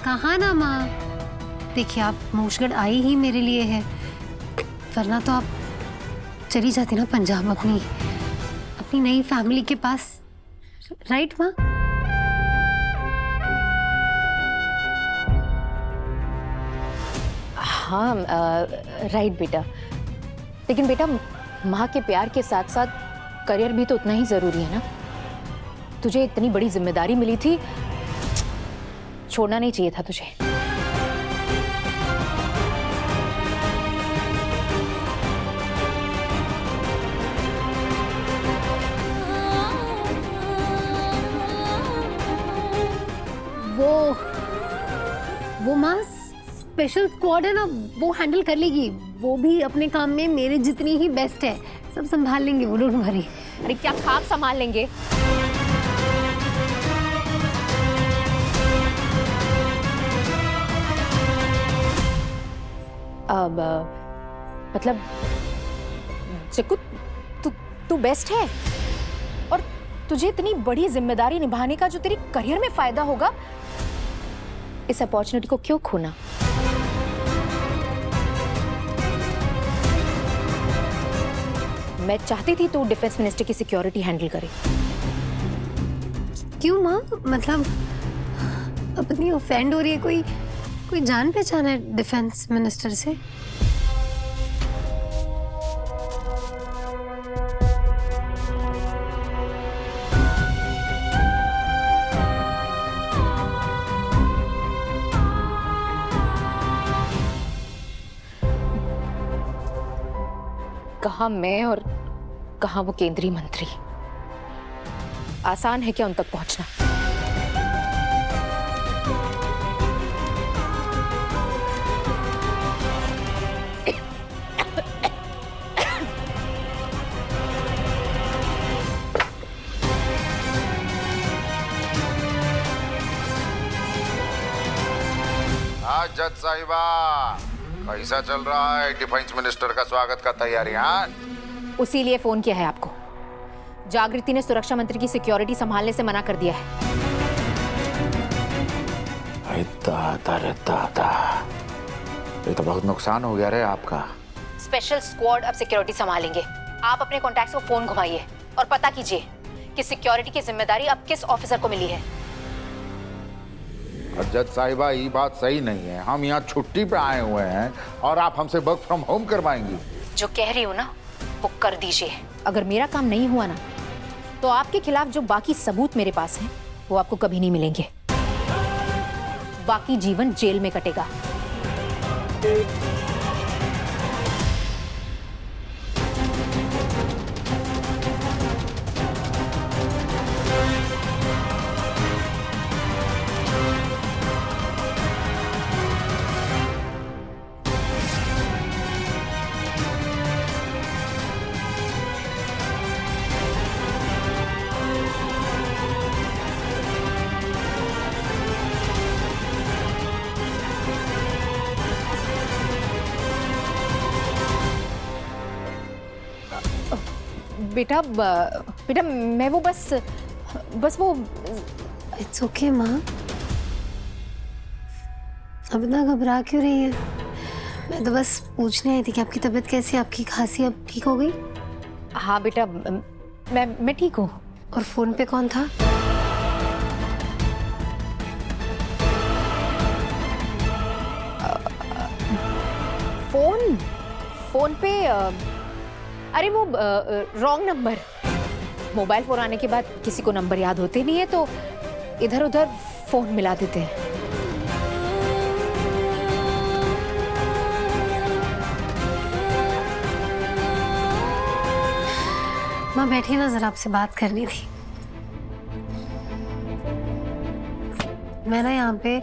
कहाँ ना माँ, देखिए आप मोशगढ़ आई ही मेरे लिए है, वरना तो आप चली जाती ना पंजाब अपनी नई फैमिली के पास, राइट माँ? हाँ राइट बेटा, लेकिन बेटा माँ के प्यार के साथ साथ करियर भी तो उतना ही जरूरी है ना। तुझे इतनी बड़ी जिम्मेदारी मिली थी, छोड़ना नहीं चाहिए था तुझे। वो माँ स्पेशल स्क्वाड है ना, वो हैंडल कर लेगी। वो भी अपने काम में मेरे जितनी ही बेस्ट है, सब संभाल लेंगे वो, डोंट वरी। अरे क्या खाक संभाल लेंगे? अब मतलब चिक्कू तू बेस्ट है, और तुझे इतनी बड़ी जिम्मेदारी निभाने का जो तेरी करियर में फायदा होगा, इस अपॉर्चुनिटी को क्यों खोना? मैं चाहती थी तू डिफेंस मिनिस्टर की सिक्योरिटी हैंडल करे। क्यों माँ, मतलब अपनी ऑफेंड हो रही है? कोई जान पहचान है डिफेंस मिनिस्टर से? कहाँ मैं और कहाँ वो केंद्रीय मंत्री। आसान है क्या उन तक पहुंचना? आज जज साहिबा, कैसा चल रहा है डिफेंस मिनिस्टर का स्वागत का तैयारियां? उसी लिए फोन किया है आपको। जागृति ने सुरक्षा मंत्री की सिक्योरिटी संभालने से मना कर दिया है। दादा, ये तो बहुत नुकसान हो गया रे आपका। स्पेशल स्क्वाड अब सिक्योरिटी संभालेंगे। आप अपने कॉन्टैक्ट्स को फोन घुमाइए और पता कीजिए कि सिक्योरिटी की जिम्मेदारी अब किस ऑफिसर को मिली है। जज साहिबा, ये बात सही नहीं है। हम यहाँ छुट्टी पे आए हुए हैं और आप हमसे वर्क फ्रॉम होम करवाएंगी। जो कह रही हूँ ना वो कर दीजिए। अगर मेरा काम नहीं हुआ ना, तो आपके खिलाफ जो बाकी सबूत मेरे पास हैं वो आपको कभी नहीं मिलेंगे। बाकी जीवन जेल में कटेगा। बेटा मैं वो बस वो। इट्स ओके माँ, अब इतना घबरा क्यों रही है? मैं तो बस पूछने आई थी कि आपकी तबीयत कैसी है, आपकी खांसी अब ठीक हो गई? हाँ बेटा, मैं ठीक हूँ। और फोन पे कौन था? फोन पे अरे वो रॉन्ग नंबर। मोबाइल फोन आने के बाद किसी को नंबर याद होते नहीं है, तो इधर उधर फोन मिला देते हैं। माँ बैठी ना, जरा आपसे बात करनी थी। मैं ना यहाँ पे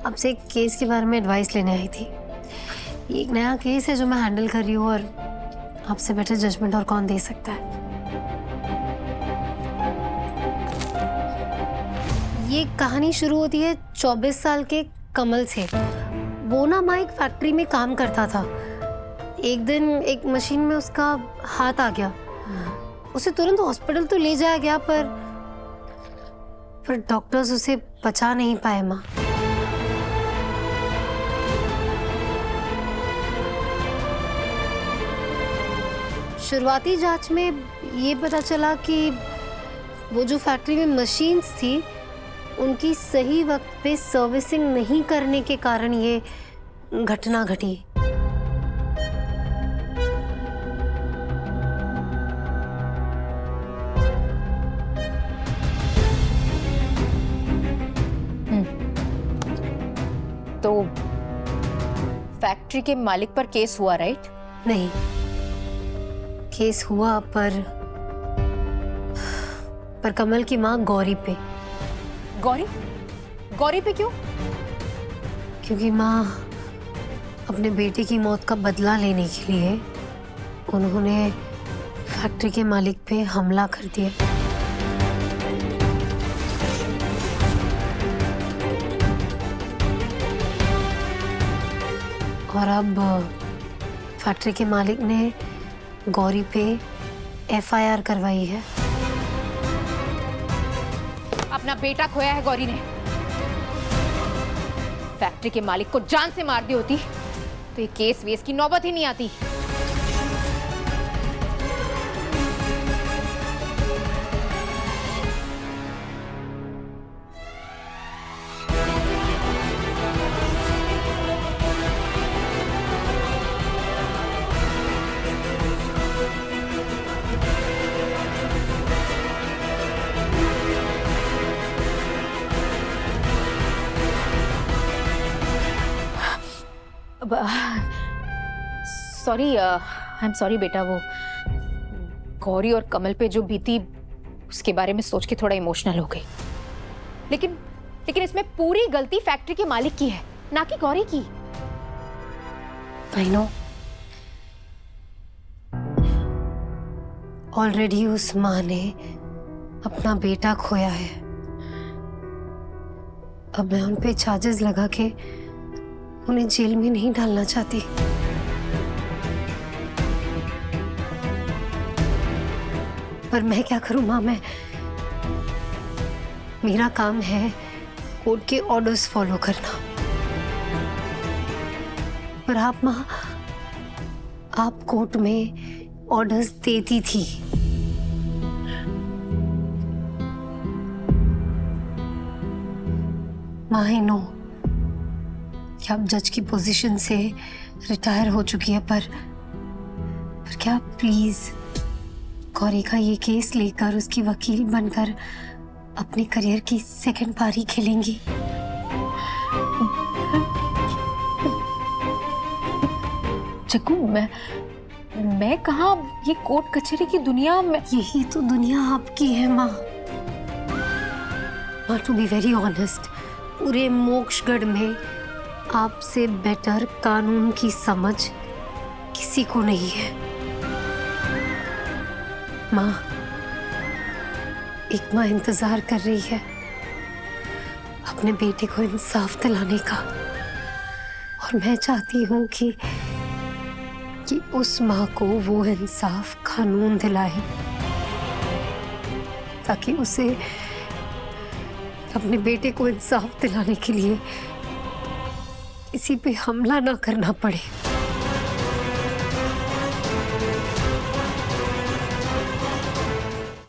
आपसे एक केस के बारे में एडवाइस लेने आई थी। ये एक नया केस है जो मैं हैंडल कर रही हूँ, और आपसे बेटर जजमेंट और कौन दे सकता है। ये कहानी शुरू होती है 24 साल के कमल से। वो ना माँ एक फैक्ट्री में काम करता था। एक दिन एक मशीन में उसका हाथ आ गया। उसे तुरंत हॉस्पिटल तो ले जाया गया, पर डॉक्टर्स उसे बचा नहीं पाए माँ। शुरुआती जांच में ये पता चला कि वो जो फैक्ट्री में मशीन्स थी उनकी सही वक्त पे सर्विसिंग नहीं करने के कारण ये घटना घटी। तो फैक्ट्री के मालिक पर केस हुआ, राइट? नहीं, केस हुआ पर कमल की माँ गौरी पे। गौरी? गौरी पे क्यों? क्योंकि माँ अपने बेटे की मौत का बदला लेने के लिए उन्होंने फैक्ट्री के मालिक पे हमला कर दिया। और अब फैक्ट्री के मालिक ने गौरी पे एफआईआर करवाई है। अपना बेटा खोया है गौरी ने। फैक्ट्री के मालिक को जान से मार दी होती तो ये केस वेस की नौबत ही नहीं आती। सॉरी, आई एम सॉरी बेटा। वो गौरी और कमल पे जो बीती उसके बारे में सोच के थोड़ा इमोशनल हो गई। लेकिन इसमें पूरी गलती फैक्ट्री के मालिक की है, ना कि गौरी की। आई नो, ऑलरेडी उस माँ ने अपना बेटा खोया है। अब मैं उन पे चार्जेस लगा के उन्हें जेल में नहीं डालना चाहती। पर मैं क्या करूं माँ? मेरा काम है कोर्ट के ऑर्डर्स फॉलो करना। पर आप माँ, आप कोर्ट में ऑर्डर्स देती थी। माँ, आई नो कि आप जज की पोजीशन से रिटायर हो चुकी है, पर क्या आप प्लीज गौरी का ये केस लेकर उसकी वकील बनकर अपने करियर की सेकंड पारी खेलेंगी? चक्कू, मैं कहाँ ये कोर्ट कचहरी की दुनिया में। यही तो दुनिया आपकी है माँ। माँ, टू बी वेरी ऑनेस्ट, पूरे मोक्षगढ़ में आपसे बेटर कानून की समझ किसी को नहीं है। माँ, एक माँ इंतजार कर रही है अपने बेटे को इंसाफ दिलाने का, और मैं चाहती हूँ कि उस माँ को वो इंसाफ कानून दिलाए, ताकि उसे अपने बेटे को इंसाफ दिलाने के लिए किसी पे हमला ना करना पड़े।